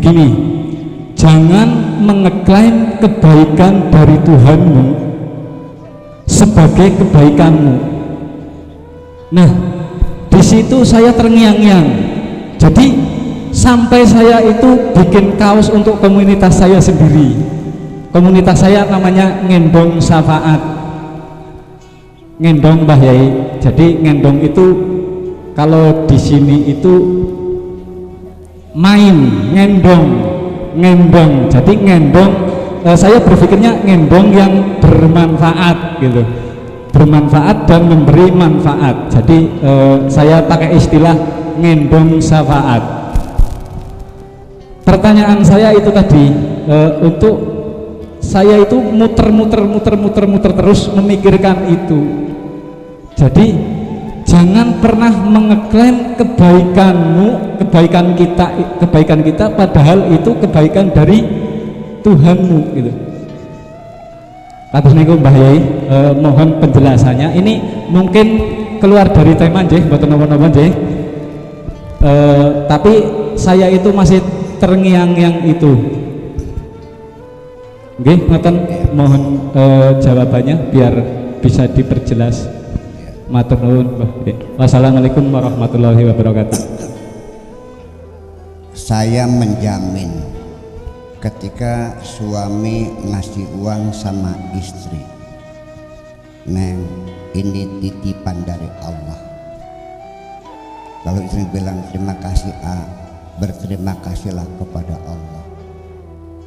gini, jangan mengeklaim kebaikan dari Tuhanmu sebagai kebaikanmu. Nah, di situ saya terngiang-ngiang. Jadi sampai saya itu bikin kaos untuk komunitas saya sendiri. Komunitas saya namanya Ngendong Syafaat. Ngendong Mbah Yai. Jadi ngendong itu kalau di sini itu main, ngendong. Jadi ngendong, saya berpikirnya ngendong yang bermanfaat gitu, bermanfaat dan memberi manfaat. Jadi saya pakai istilah ngendong syafaat. Pertanyaan saya itu tadi, untuk saya itu muter terus memikirkan itu. Jadi jangan pernah mengeklaim kebaikan kita padahal itu kebaikan dari Tuhanmu gitu. Atas niku Mbah Yai, mohon penjelasannya. Ini mungkin keluar dari tema nggih, mboten napa-napa nggih. Tapi saya itu masih terngiang-ngiang itu. Nggih, ngoten, mohon jawabannya biar bisa diperjelas. Matur nuwun. Wassalamualaikum warahmatullahi wabarakatuh. Saya menjamin ketika suami ngasih uang sama istri, Neng, ini titipan dari Allah. Lalu istri bilang terima kasih berterima kasihlah kepada Allah.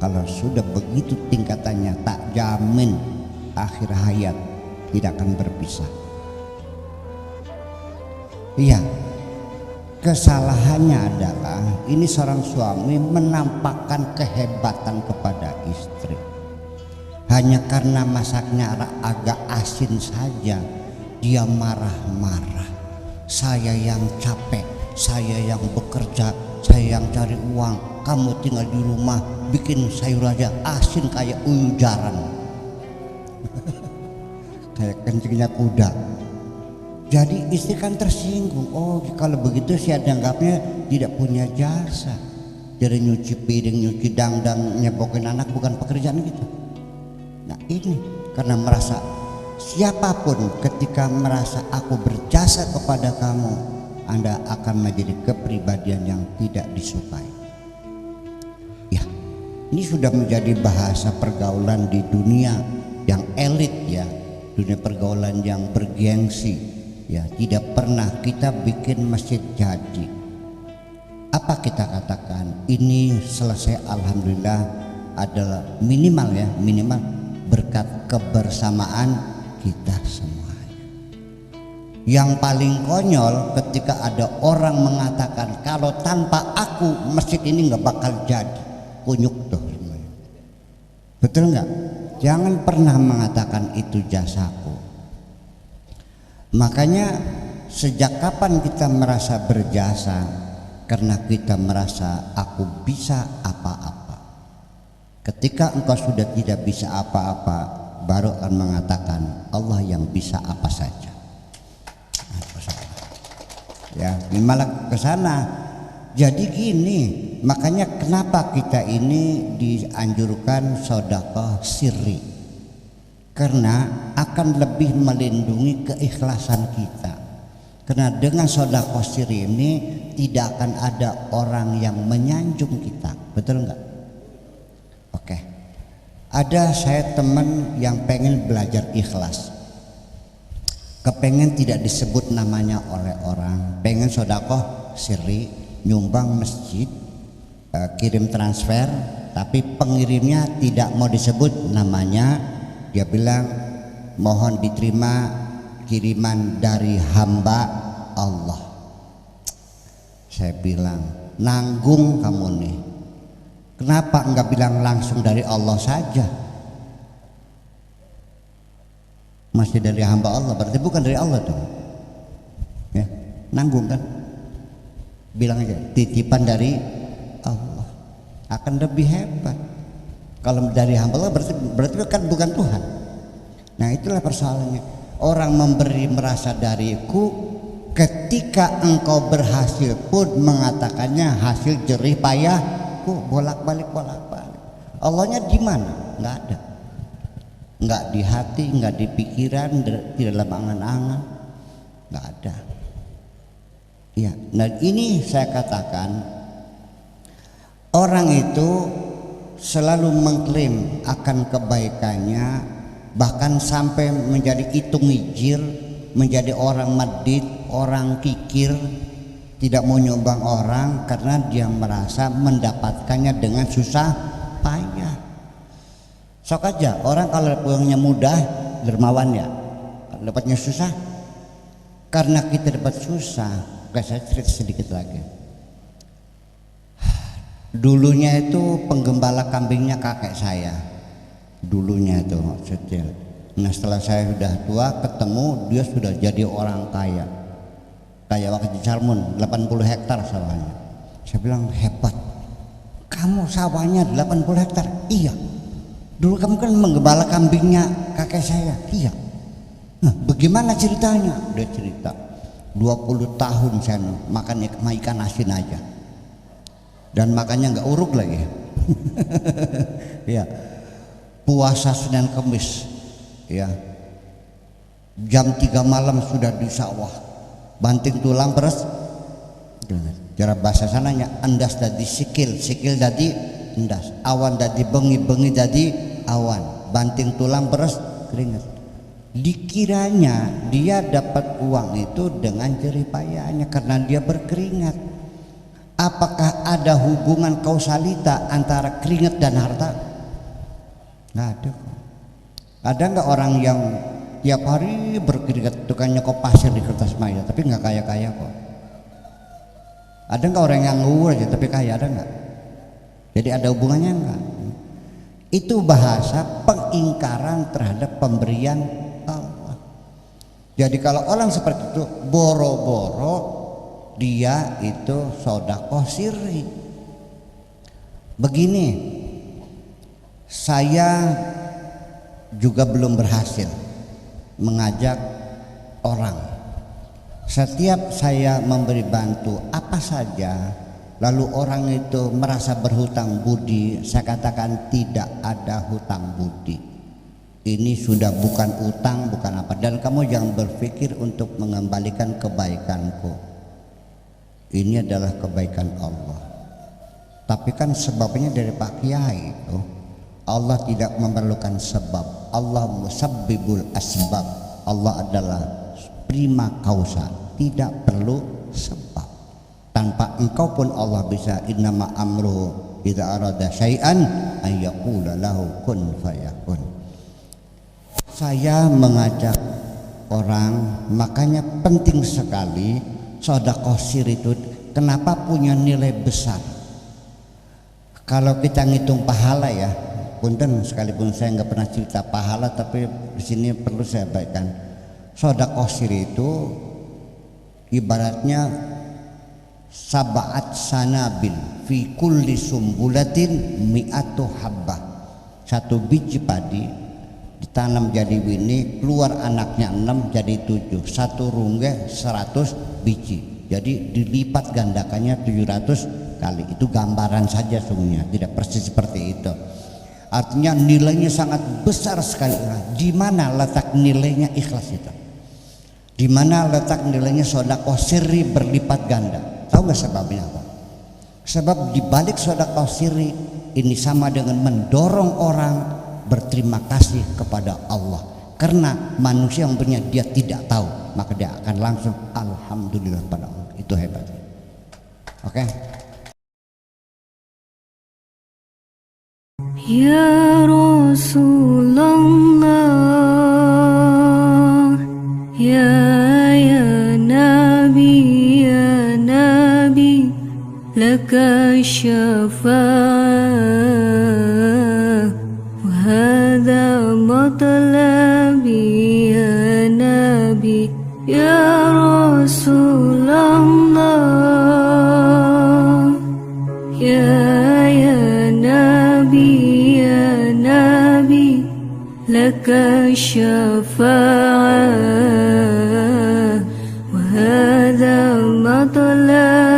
Kalau sudah begitu tingkatannya, tak jamin akhir hayat tidak akan berpisah. Iya, kesalahannya adalah ini seorang suami menampakkan kehebatan kepada istri. Hanya karena masaknya agak asin saja dia marah-marah. Saya yang capek, saya yang bekerja, saya yang cari uang, kamu tinggal di rumah bikin sayur aja asin kayak ujaran. Kayak kencingnya kuda. Jadi istri kan tersinggung. Oh, kalau begitu saya dianggapnya tidak punya jasa. Dari nyuci piring, nyuci dangdang, nyebokin anak bukan pekerjaan gitu. Nah ini karena merasa siapapun ketika merasa aku berjasa kepada kamu, Anda akan menjadi kepribadian yang tidak disukai. Ya, ini sudah menjadi bahasa pergaulan di dunia yang elit ya, dunia pergaulan yang bergengsi. Ya, tidak pernah kita bikin masjid jadi. Apa kita katakan? Ini selesai alhamdulillah adalah minimal ya, minimal berkat kebersamaan kita semuanya. Yang paling konyol ketika ada orang mengatakan kalau tanpa aku masjid ini nggak bakal jadi. Kunyuk tuh. Betul nggak? Jangan pernah mengatakan itu jasaku. Makanya sejak kapan kita merasa berjasa? Karena kita merasa aku bisa apa-apa. Ketika engkau sudah tidak bisa apa-apa, baru akan mengatakan Allah yang bisa apa saja. Ya, malah ke sana. Jadi gini, makanya kenapa kita ini dianjurkan sedekah sirri? Karena akan lebih melindungi keikhlasan kita. Karena dengan sedekah sirri ini tidak akan ada orang yang menyanjung kita, betul enggak? Oke. Ada saya teman yang pengen belajar ikhlas, kepengen tidak disebut namanya oleh orang, pengen sedekah sirri, nyumbang masjid, kirim transfer, tapi pengirimnya tidak mau disebut namanya. Dia bilang mohon diterima kiriman dari hamba Allah. Saya bilang nanggung kamu nih, kenapa enggak bilang langsung dari Allah saja? Masih dari hamba Allah, berarti bukan dari Allah dong ya, nanggung kan? Bilang aja titipan dari Allah, akan lebih hebat. Kalau dari hamba Allah berarti kan bukan Tuhan. Nah itulah persoalannya. Orang memberi merasa dariku, ketika engkau berhasil pun mengatakannya hasil jerih payah hatiku bolak-balik. Allahnya di mana? Nggak ada. Nggak di hati, nggak di pikiran, di dalam angan-angan, nggak ada. Ya, dan ini saya katakan orang itu selalu mengklaim akan kebaikannya, bahkan sampai menjadi hitung hijir, menjadi orang medit, orang kikir, tidak mau nyumbang orang karena dia merasa mendapatkannya dengan susah payah. Sok aja orang kalau pulangnya mudah dermawan ya, dapatnya susah. Karena kita dapat susah. Oke, saya cerita sedikit lagi. Dulunya itu penggembala kambingnya kakek saya. Dulunya itu kecil. Nah setelah saya sudah tua ketemu dia sudah jadi orang kaya. Kayak waktu di Salmon 80 hektar sawahnya. Saya bilang hebat. Kamu sawahnya 80 hektar? Iya. Dulu kamu kan menggembala kambingnya kakek saya. Iya. Nah bagaimana ceritanya? Dia cerita 20 tahun saya makan ikan asin aja. Dan makannya nggak uruk lagi. Ya. Puasa Senin Kemis. Ya. Jam 3 malam sudah di sawah. Banting tulang beres. Cara bahasa sananya endas dadi sikil dadi endas, awan dadi bengi dadi awan, banting tulang beres keringat. Dikiranya dia dapat uang itu dengan jerih payahnya karena dia berkeringat. Apakah ada hubungan kausalita antara keringat dan harta? Nggak ada. Ada nggak orang yang tiap hari berkeringat tukang nyekop pasir di kertas maya tapi nggak kaya kok? Ada nggak orang yang ngawur aja tapi kaya, ada nggak? Jadi ada hubungannya nggak? Itu bahasa pengingkaran terhadap pemberian Allah. Jadi kalau orang seperti itu boro-boro dia itu sodaqoh sirri. Begini, saya juga belum berhasil mengajak orang. Setiap saya memberi bantu apa saja, lalu orang itu merasa berhutang budi, saya katakan tidak ada hutang budi. Ini sudah bukan utang, bukan apa. Dan kamu jangan berpikir untuk mengembalikan kebaikanku. Ini adalah kebaikan Allah. Tapi kan sebabnya dari Pak Kiai itu. Allah tidak memerlukan sebab. Allah musabbibul asbab. Allah adalah prima causa, tidak perlu sebab. Tanpa engkau pun Allah bisa innama amruhu idza arada syai'an ay yaqula lahu kun fayakun. Saya mengajak orang, makanya penting sekali sedekah sir itu. Kenapa punya nilai besar? Kalau kita ngitung pahala ya, punten sekalipun saya nggak pernah cerita pahala, tapi di sini perlu saya baikkan. Sedekah sir itu ibaratnya sab'at sanabil fi kulli sumbulatin mi'atu habbah. Satu biji padi ditanam jadi benih, keluar anaknya 6 jadi 7. Satu rungge 100 biji. Jadi dilipat gandakannya 700 kali. Itu gambaran saja sungguhnya, tidak persis seperti itu. Artinya nilainya sangat besar sekali. Di mana letak nilainya ikhlas itu? Di mana letak nilainya sedekah sirri berlipat ganda? Tahu nggak sebabnya apa? Sebab di balik sedekah sirri ini sama dengan mendorong orang berterima kasih kepada Allah. Karena manusia yang punya dia tidak tahu, maka dia akan langsung alhamdulillah pada Allah. Itu hebat. Oke. Ya Rasulullah, ya Nabi, laka syafa'ah wa hadha matlabi ya Nabi, ya Rasulullah, ya Nabi, laka syafa'ah wa hadha matlabi